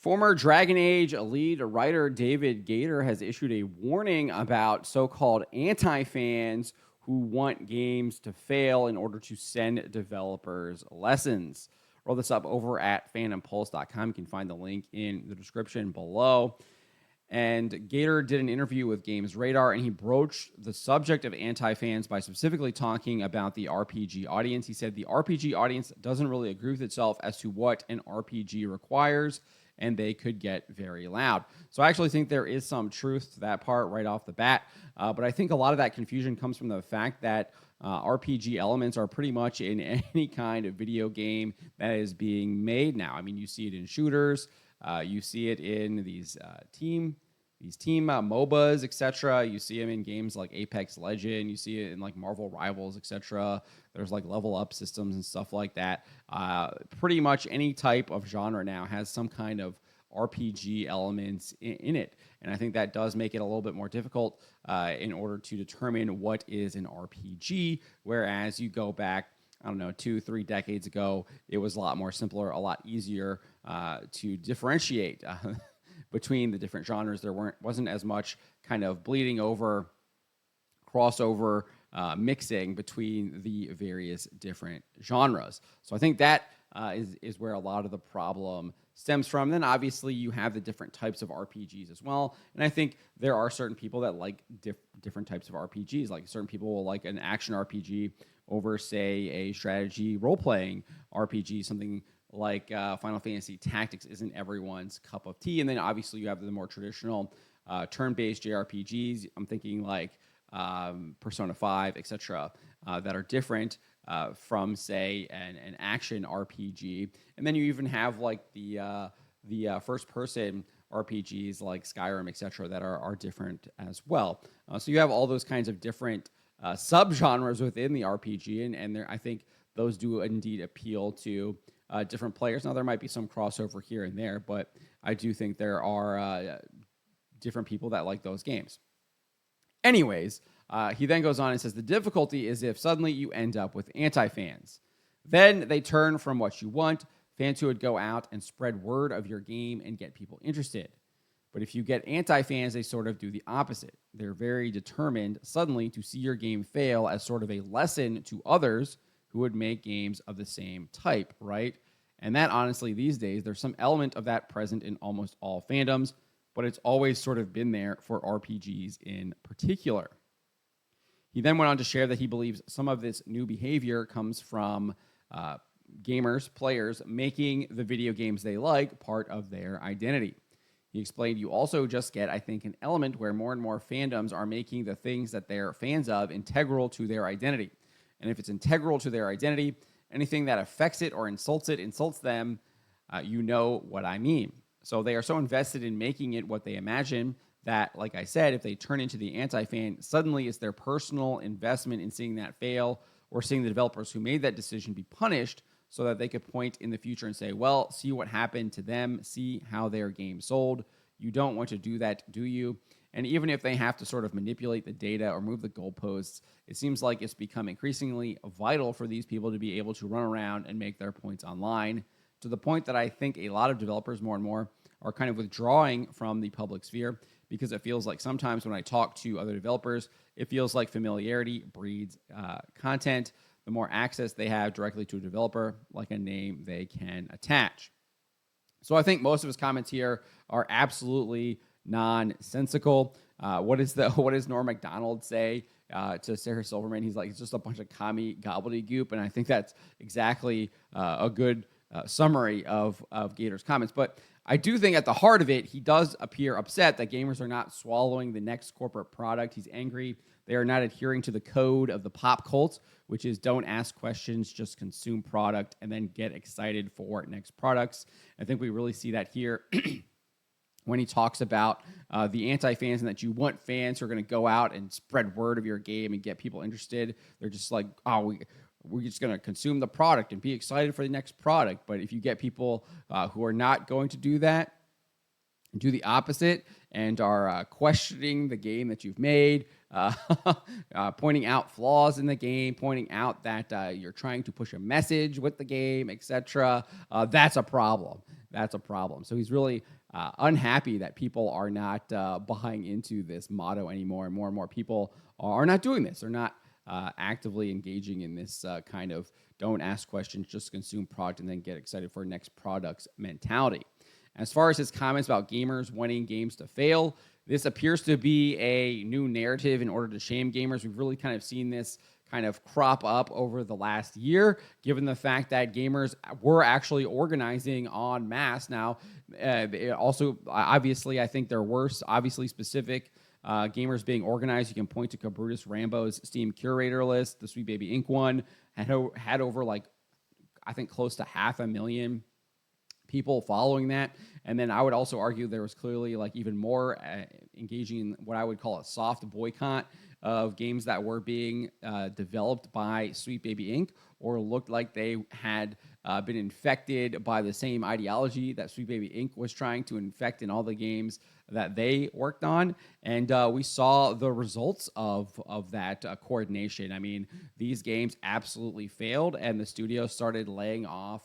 Former Dragon Age lead writer David Gaidar has issued a warning about so-called anti-fans who want games to fail in order to send developers lessons. Roll this up over at fandompulse.com. You can find the link in the description below. And Gaidar did an interview with Games Radar, and he broached the subject of anti-fans by specifically talking about the RPG audience. He said the RPG audience doesn't really agree with itself as to what an RPG requires, and they could get very loud. So I actually think there is some truth to that part right off the bat. But I think a lot of that confusion comes from the fact that RPG elements are pretty much in any kind of video game that is being made now. I mean, you see it in shooters. You see it in these team MOBAs, etc. You see them in games like Apex Legend. You see it in like Marvel Rivals, etc. There's like level up systems and stuff like that. Pretty much any type of genre now has some kind of RPG elements in it. And I think that does make it a little bit more difficult in order to determine what is an RPG, whereas you go back, I don't know, 2-3 decades ago, it was a lot more simpler, a lot easier to differentiate between the different genres. There wasn't as much kind of bleeding over, crossover, mixing between the various different genres. So I think that is where a lot of the problem stems from. Then obviously you have the different types of RPGs as well. And I think there are certain people that like different types of RPGs. Like certain people will like an action RPG over, say, a strategy role-playing RPG. Something like Final Fantasy Tactics isn't everyone's cup of tea. And then obviously you have the more traditional turn-based JRPGs. I'm thinking like Persona 5, etc., that are different from, say, an action RPG. And then you even have like the first-person RPGs like Skyrim, etc., that are different as well. So you have all those kinds of different subgenres within the RPG, and I think those do indeed appeal to different players. Now, there might be some crossover here and there, but I do think there are different people that like those games. Anyways, he then goes on and says, the difficulty is if suddenly you end up with anti-fans. Then they turn from what you want, fans who would go out and spread word of your game and get people interested. But if you get anti-fans, they sort of do the opposite. They're very determined suddenly to see your game fail as sort of a lesson to others who would make games of the same type, right? And that, honestly, these days, there's some element of that present in almost all fandoms, but it's always sort of been there for RPGs in particular. He then went on to share that he believes some of this new behavior comes from gamers, players, making the video games they like part of their identity. He explained you also just get, I think, an element where more and more fandoms are making the things that they're fans of integral to their identity. And if it's integral to their identity, anything that affects it or insults them, you know what I mean. So they are so invested in making it what they imagine that, like I said, if they turn into the anti-fan, suddenly it's their personal investment in seeing that fail or seeing the developers who made that decision be punished so that they could point in the future and say, well, see what happened to them, see how their game sold. You don't want to do that, do you? And even if they have to sort of manipulate the data or move the goalposts, it seems like it's become increasingly vital for these people to be able to run around and make their points online, to the point that I think a lot of developers more and more are kind of withdrawing from the public sphere, because it feels like sometimes when I talk to other developers, it feels like familiarity breeds content. The more access they have directly to a developer, like a name they can attach. So I think most of his comments here are absolutely nonsensical. What does Norm Macdonald say to Sarah Silverman? He's like, it's just a bunch of commie gobbledygook, and I think that's exactly a good summary of Gaidar's comments. But I do think at the heart of it, he does appear upset that gamers are not swallowing the next corporate product. He's angry they are not adhering to the code of the pop cult, which is don't ask questions, just consume product, and then get excited for next products. I think we really see that here when he talks about the anti-fans and that you want fans who are going to go out and spread word of your game and get people interested. They're just like, oh, we're just going to consume the product and be excited for the next product. But if you get people who are not going to do that, do the opposite, and are questioning the game that you've made, pointing out flaws in the game, pointing out that you're trying to push a message with the game, etc., that's a problem. that's a problem. So he's really unhappy that people are not buying into this motto anymore, and more people are not doing this. They're not actively engaging in this kind of don't ask questions, just consume product and then get excited for next products mentality. As far as his comments about gamers wanting games to fail, this appears to be a new narrative in order to shame gamers. We've really kind of seen this kind of crop up over the last year, given the fact that gamers were actually organizing en masse. Now, also, obviously, I think there were obviously specific gamers being organized. You can point to Cabrutus Rambo's Steam curator list. The Sweet Baby Inc. one had over like, I think close to 500,000 people following that. And then I would also argue there was clearly like even more engaging in what I would call a soft boycott of games that were being developed by Sweet Baby Inc. or looked like they had been infected by the same ideology that Sweet Baby Inc. was trying to infect in all the games that they worked on. And we saw the results of that coordination. I mean, these games absolutely failed, and the studio started laying off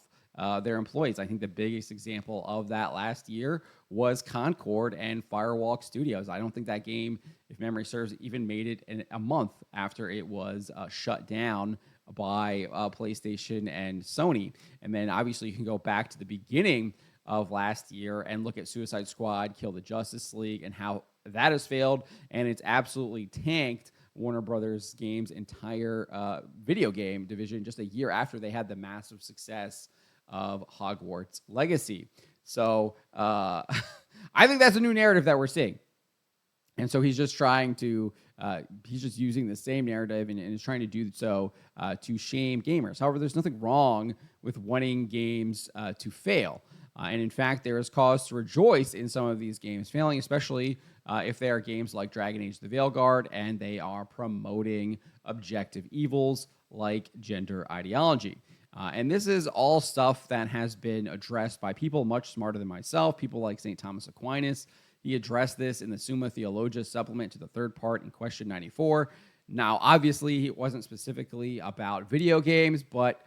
their employees. I think the biggest example of that last year was Concord and Firewalk Studios. I don't think that game, if memory serves, even made it in a month after it was shut down by PlayStation and Sony. And then obviously you can go back to the beginning of last year and look at Suicide Squad, Kill the Justice League, and how that has failed, and it's absolutely tanked Warner Brothers Games' entire video game division just a year after they had the massive success of Hogwarts Legacy. So I think that's a new narrative that we're seeing. And so he's just trying to, he's just using the same narrative and is trying to do so to shame gamers. However, there's nothing wrong with wanting games to fail. And in fact, there is cause to rejoice in some of these games failing, especially if they are games like Dragon Age the Veilguard and they are promoting objective evils like gender ideology. And this is all stuff that has been addressed by people much smarter than myself, people like St. Thomas Aquinas. He addressed this in the Summa Theologia supplement to the third part in question 94. Now, obviously, it wasn't specifically about video games, but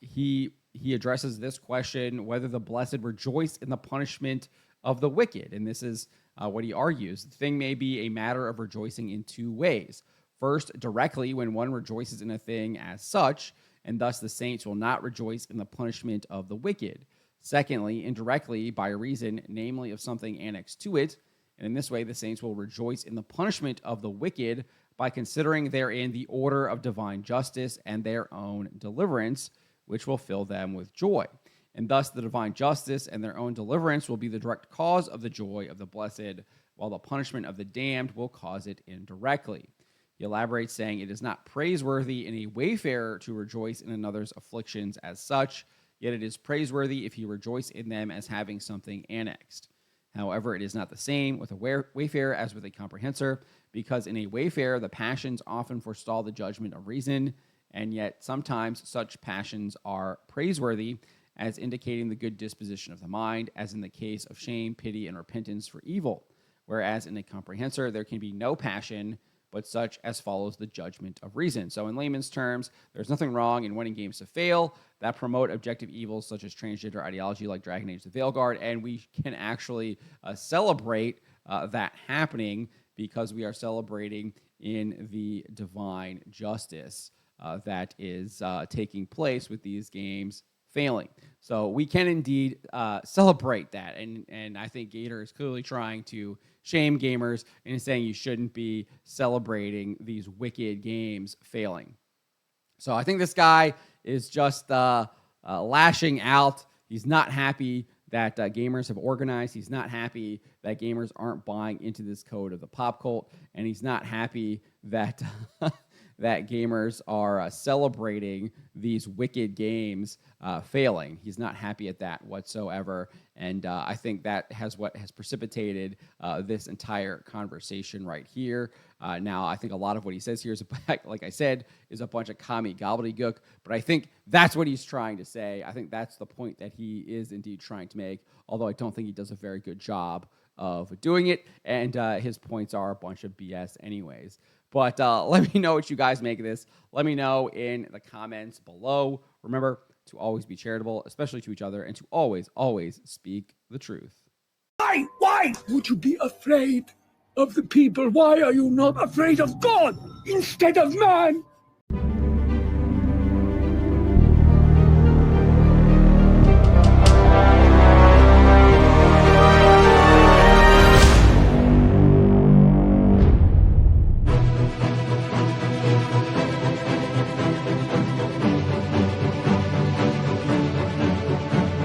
he addresses this question, whether the blessed rejoice in the punishment of the wicked. And this is what he argues. The thing may be a matter of rejoicing in two ways. First, directly when one rejoices in a thing as such, and thus the saints will not rejoice in the punishment of the wicked. Secondly, indirectly, by reason, namely of something annexed to it, and in this way the saints will rejoice in the punishment of the wicked by considering therein the order of divine justice and their own deliverance, which will fill them with joy. And thus the divine justice and their own deliverance will be the direct cause of the joy of the blessed, while the punishment of the damned will cause it indirectly. He elaborates, saying, it is not praiseworthy in a wayfarer to rejoice in another's afflictions as such, yet it is praiseworthy if he rejoice in them as having something annexed. However, it is not the same with a wayfarer as with a comprehensor, because in a wayfarer the passions often forestall the judgment of reason, and yet sometimes such passions are praiseworthy, as indicating the good disposition of the mind, as in the case of shame, pity, and repentance for evil. Whereas in a comprehensor there can be no passion, but such as follows the judgment of reason. So in layman's terms, there's nothing wrong in wanting games to fail that promote objective evils such as transgender ideology like Dragon Age the Veilguard, and we can actually celebrate that happening because we are celebrating in the divine justice that is taking place with these games failing. So we can indeed celebrate that, and I think Gaidar is clearly trying to shame gamers and saying you shouldn't be celebrating these wicked games failing. So I think this guy is just lashing out. He's not happy that gamers have organized. He's not happy that gamers aren't buying into this code of the pop cult, and he's not happy that that gamers are celebrating these wicked games failing. He's not happy at that whatsoever, and I think that has what has precipitated this entire conversation right here. Now, I think a lot of what he says here is, like I said, is a bunch of commie gobbledygook, but I think that's what he's trying to say. I think that's the point that he is indeed trying to make, although I don't think he does a very good job of doing it, and his points are a bunch of BS anyways. But let me know what you guys make of this. Let me know in the comments below. Remember, to always be charitable, especially to each other, and to always, always speak the truth. Why would you be afraid of the people? Why are you not afraid of God instead of man?